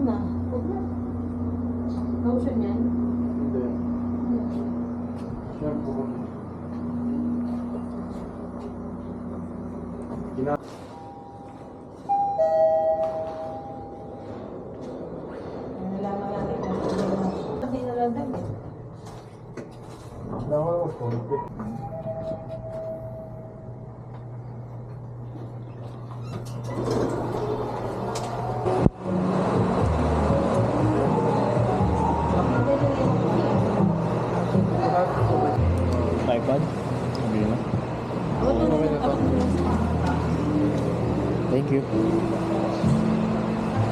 na. Huwag na. Lotion yan? Hindi. Shampoo. Nalaman natin kung kasi naladag eh. Nawa ko konti. iPad? Sabi na. Thank you.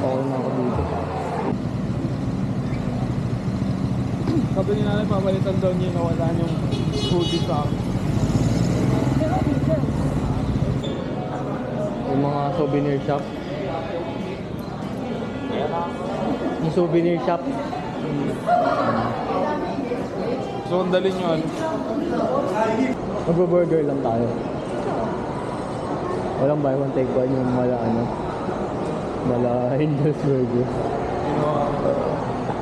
Okay na ako dito. Sabi ni nanay, papalitan daw niya nawala yung hoodie sa akin. Yung mga souvenir shop. Yung souvenir shop. So, ang dali nyo ano? Magbo-burger lang tayo. Walang buy one take one yung mala Angel's Burger.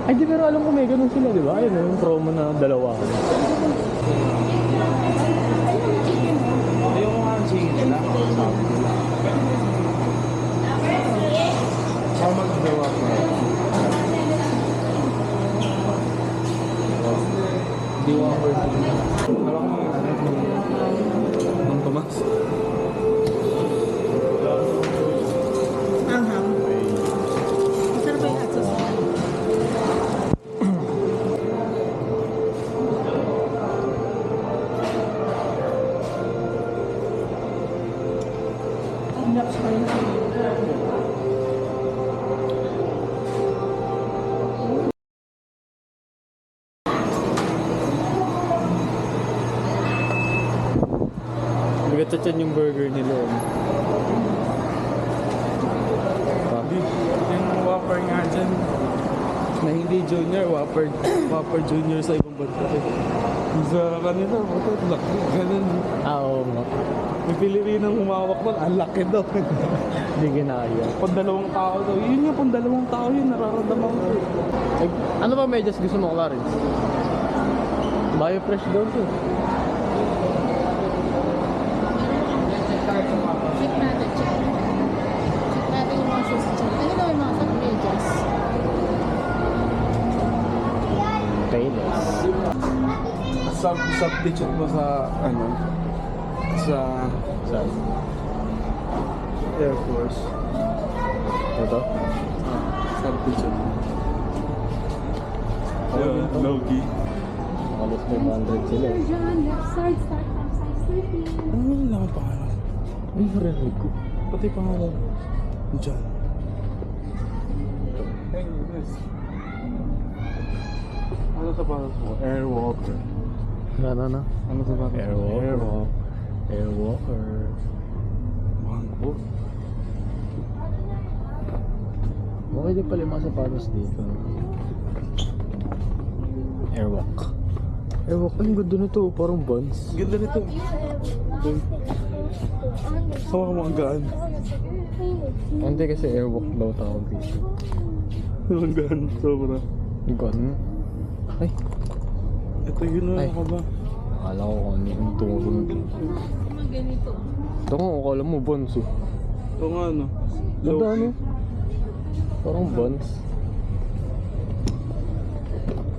Ay di, pero alam ko may ganun sila, di ba? Ayun yung promo na dalawa. Ayaw mo nga ang chicken nila. How much do you want? Di mo ako alam mo ng Tomas. Anghang. Masarap ba yung hot sauce? Nuts pa yun. Bigat yan yung burger nila. Yung Whopper nga dyan. Na hindi junior, Whopper junior sa ibang bansa. Sa kanila, laki. Ganun. Oo nga. May Pilipinang humawak nun, ang laki daw. Hindi ginaya. Pag dalawang tao daw. Yun nga, pag dalawang tao yun, nararamdaman ko. Ay, ano ba medyas gusto mo, Clarence? Bio-fresh daw to. Check natin, check. Check natin yung mga shoes dyan. Ano daw yung mga sa medyas? Payless. Substitute mo sa, sa Saan? Air Force. Ito? Substitute. Ayun, Logi. Alas 500 sila. John, left side, start from size 13. Ano yung lang pangalan? Ay, friend ko. Pati pangalan. Diyan. Hey, yes. Ano sa pangalan mo? Airwalker. Ano? Ano sa pangalan? Airwalker. Airwalker. Bangko. Okay din pala yung mga sapatos dito. Airwalk. Airwalk. Ay, ang ganda na to. Parang buns. Ganda nito. Hawa mo ang gaan. Hindi kasi airwalk daw tawag dito. Ang gaan. Sobra. Gano'n? Ay. Ito yun na Ay. ako ba? Akala ko kung ano yung tungkol. Mga ganito. Ito nga, akala mo buns eh. Ito nga ano. Ganda ano? Parang buns.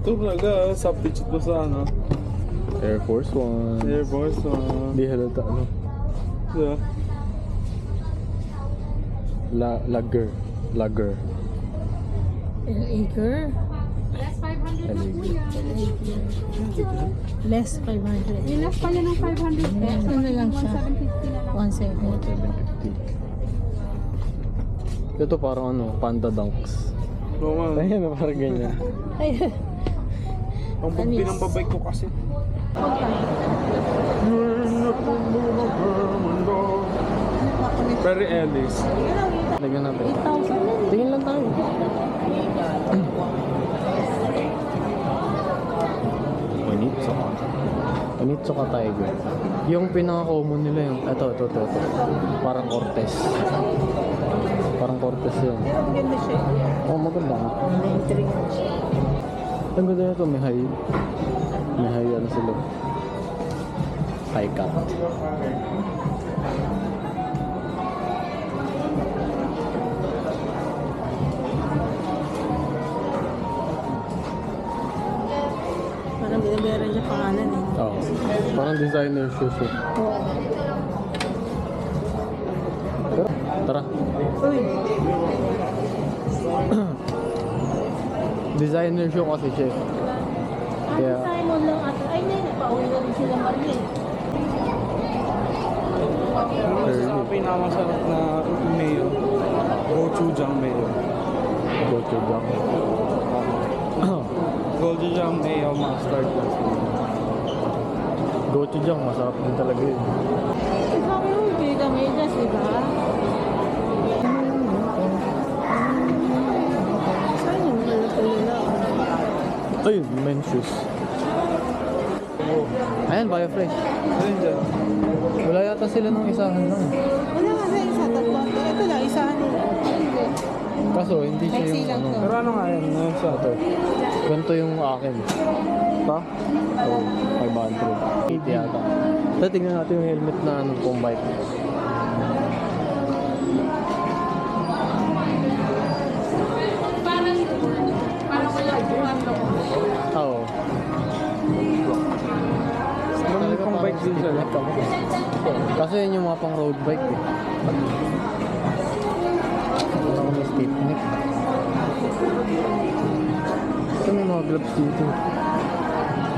Ito talaga. Substitute mo sa ano. Air Force One. Air Force. Hindi halata ano. Yeah. Lager. Lager. Acre? Less 500. Ilas pa yan ng 500 pesos. Ano na lang siya? 170 na lang. 170. Ito parang ano, Panda Dunks. Oo nga. Ayan, parang ganyan. Ay, Ang pinambabay ko kasi. Perry Ellis. Tignan natin. 8,000 na. Tingin lang tayo. Onitsuka. Onitsuka Tiger. Yung pinaka-common nila yung ito. Parang Cortez. Parang Cortez yan. Pero maganda siya. Oh, maganda nga. Na-intrigue ko siya. Ang ganda nito, may high. May high ano sila. High cut. Parang binabayaran niya pangalan eh. Oo. Parang designer shoes eh. Oo. Pero, tara. Uy, Designer shoe kasi siya. eh. Kaya, Simon lang ata. Ay, hindi. Napauwi na rin sila Marie. Pero sa pinakamasarap na mayo, gochujang mayo. go to jump. Gochujang mayo mustard kasi. Go to jump, masarap din talaga yun. Sabi mo, bili ka medyas, di ba? Saan yung malaki nila? Ayun, men's shoes. Ayan, Biofresh. Ayun dyan. Wala yata sila nung isahan lang. Wala nga sa isa, tatlo. Ito lang, isahan nila. Kaso, hindi siya Maxi yung lang ano. to. Pero ano nga yan? Ano sa ito? Ganito yung akin. Pa? So, 500. 80 yata. So, tingnan natin yung helmet na ano pong bike. Oo. Ano pang bike din siya? Kasi yun yung mga pang road bike eh. Wala kami steep neck. Ito may mga gloves dito.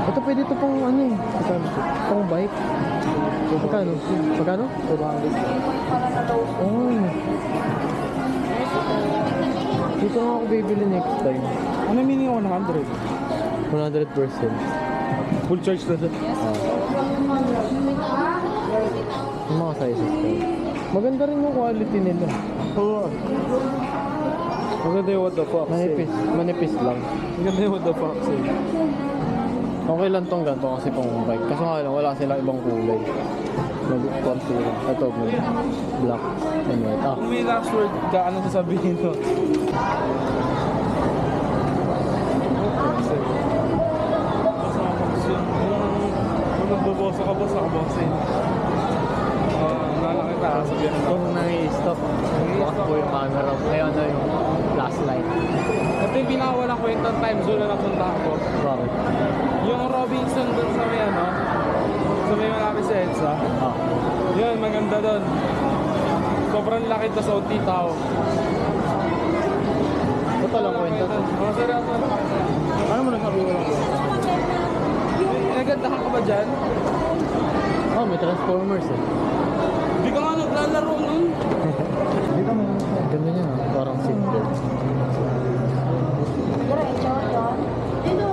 Ito pwede ito pang ano eh. Magkano ito? Pang bike. Magkano? Magkano? 500. Oh. Dito nga ako bibili next time. Ano yung meaning 100? 100%. Full charge na siya. Yung mga sizes ko. Maganda rin yung quality nila. Oo. Maganda yung what the fuck. Manipis. Manipis lang. Maganda yung what the fuck. Okay lang tong ganito kasi pang bike. Kaso nga lang, wala sila ibang kulay. Mag-konti lang. Ito, black and white. Ah, Kung may last word ka, ano sasabihin mo? Kung nagboboso ka, boss ako bossing. Nalaki ka, sabihin ko. kung nang-i-stop, bakit po yung camera? Ngayon na yung last light. Ito yung pinakawalang kwentang time zone na napunta ako. Bakit? Yung Robinson doon sa may ano, sa may malapit sa EDSA. Ah, Yun, maganda doon. Sobrang laki to sa OT tao. ito lang kwento. Mga seryoso. Ano mo nasabi mo lang? Naganda ka ba dyan? Oh, may Transformers eh. Hindi ka nga naglalaro nun. Ganda niya no? Parang seatbelt. Diretso, yun. Dito.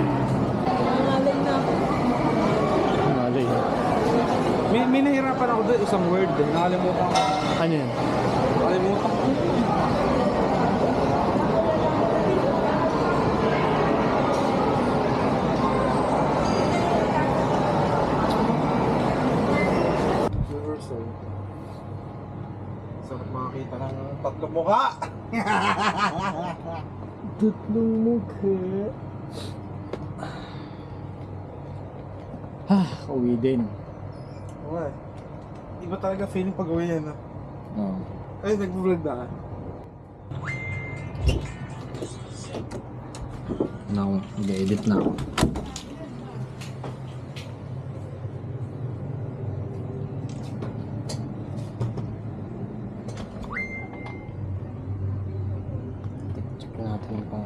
Nangalan na ako. Malay. May nahirapan ako doon, isang word eh. Nakalimutan ko. Ano yun? Nakalimutan ko. Sarap makakita ng tatlong mukha. Tatlong mukha. Uwi din. Okay. Iba talaga feeling pag uwi yan. Oh. Ay, nag-vlog na ka. Now, mag-edit na ako. Check natin yung pang